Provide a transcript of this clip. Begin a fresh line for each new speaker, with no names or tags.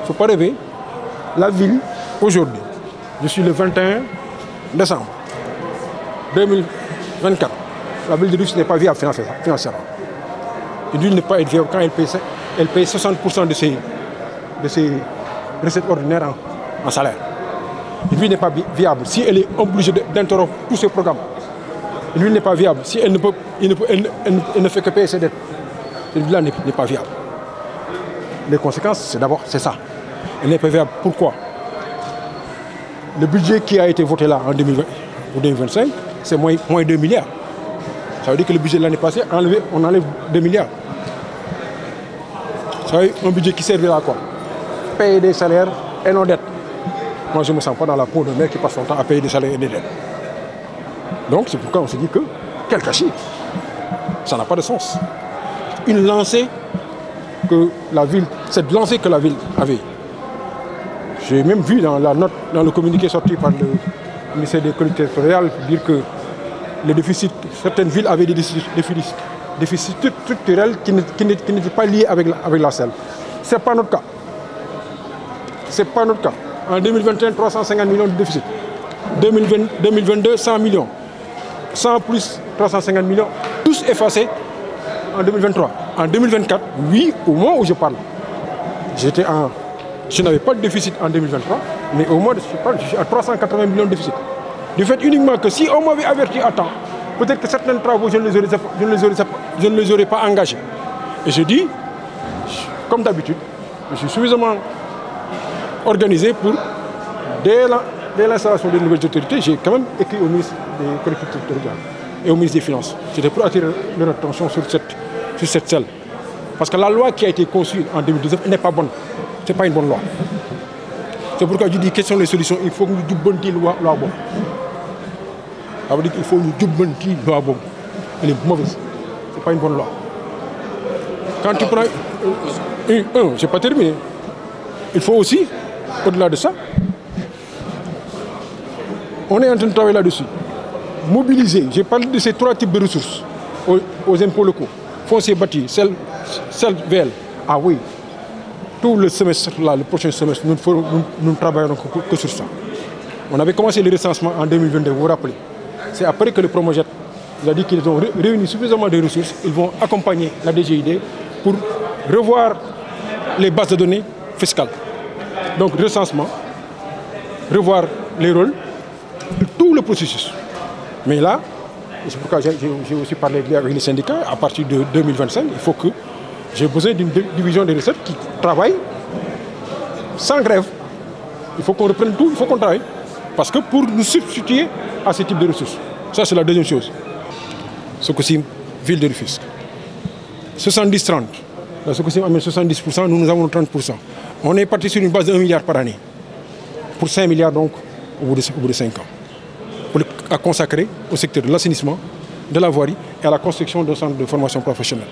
Faut pas rêver. La ville, aujourd'hui, je suis le 21 décembre 2024. La ville de Rufisque n'est pas viable financièrement. Une ville n'est pas viable quand elle paye 60% de ses recettes ordinaires en salaire. Une ville n'est pas viable si elle est obligée d'interrompre tous ses programmes. Une ville n'est pas viable si elle ne fait que payer ses dettes. Cette ville-là n'est pas viable. Les conséquences, c'est ça. Elle n'est pas viable. Pourquoi? Le budget qui a été voté là en 2020 pour 2025, c'est moins 2 milliards. Ça veut dire que le budget de l'année passée, on enlève 2 milliards. Ça veut dire un budget qui servira à quoi? Payer des salaires et nos dettes. Moi, je ne me sens pas dans la peau de mec qui passe son temps à payer des salaires et des dettes. Donc, c'est pourquoi on se dit que, quel gâchis. Ça n'a pas de sens. Une lancée que la ville, cette lancée que la ville avait. J'ai même vu dans la note, dans le communiqué sorti par le ministère des collectivités territoriales, dire que les déficits, certaines villes avaient des déficits structurels qui n'étaient pas liés avec la selle. Ce n'est pas notre cas. Ce n'est pas notre cas. En 2021, 350 millions de déficit. 2022, 100 millions. 100 plus 350 millions, tous effacés en 2023. En 2024, oui, au moment où je parle, je n'avais pas de déficit en 2023, mais au moment où je parle, je suis à 380 millions de déficit. Du fait uniquement que si on m'avait averti à temps, peut-être que certains travaux, je ne les aurais pas engagés. Et je dis, comme d'habitude, je suis suffisamment organisé pour, dès l'installation des nouvelles autorités, j'ai quand même écrit au ministre des collectivités territoriales et au ministre des Finances. C'était pour attirer leur attention sur cette selle. Parce que la loi qui a été conçue en 2019 n'est pas bonne. Ce n'est pas une bonne loi. C'est pourquoi je dis quelles sont les solutions. Il faut que nous dubbanti la loi bonne. Ça veut dire qu'il faut nous dubbanti la loi bonne. Elle est mauvaise. Ce n'est pas une bonne loi. Quand tu prends... je n'ai pas terminé. Il faut aussi, au-delà de ça, on est en train de travailler là-dessus. Mobiliser, j'ai parlé de ces 3 types de ressources aux impôts locaux. Foncier bâti, sel VL. Ah oui, tout le semestre, là, le prochain semestre, nous ne travaillons que sur ça. On avait commencé le recensement en 2022, vous vous rappelez. C'est après que le Promojet nous a dit qu'ils ont réuni suffisamment de ressources. Ils vont accompagner la DGID pour revoir les bases de données fiscales. Donc recensement, revoir les rôles, tout le processus. Mais là, c'est pourquoi j'ai aussi parlé avec les syndicats, à partir de 2025, il faut que j'ai besoin d'une division des recettes qui travaille sans grève. Il faut qu'on reprenne tout, il faut qu'on travaille. Parce que pour nous substituer à ce type de ressources, ça c'est la deuxième chose. Sococim, ville de Rufisque. 70-30. La Sococim amène 70%, nous avons 30%. On est parti sur une base de 1 milliard par année. Pour 5 milliards donc, au bout de 5 ans. À consacrer au secteur de l'assainissement, de la voirie et à la construction d'un centre de formation professionnelle.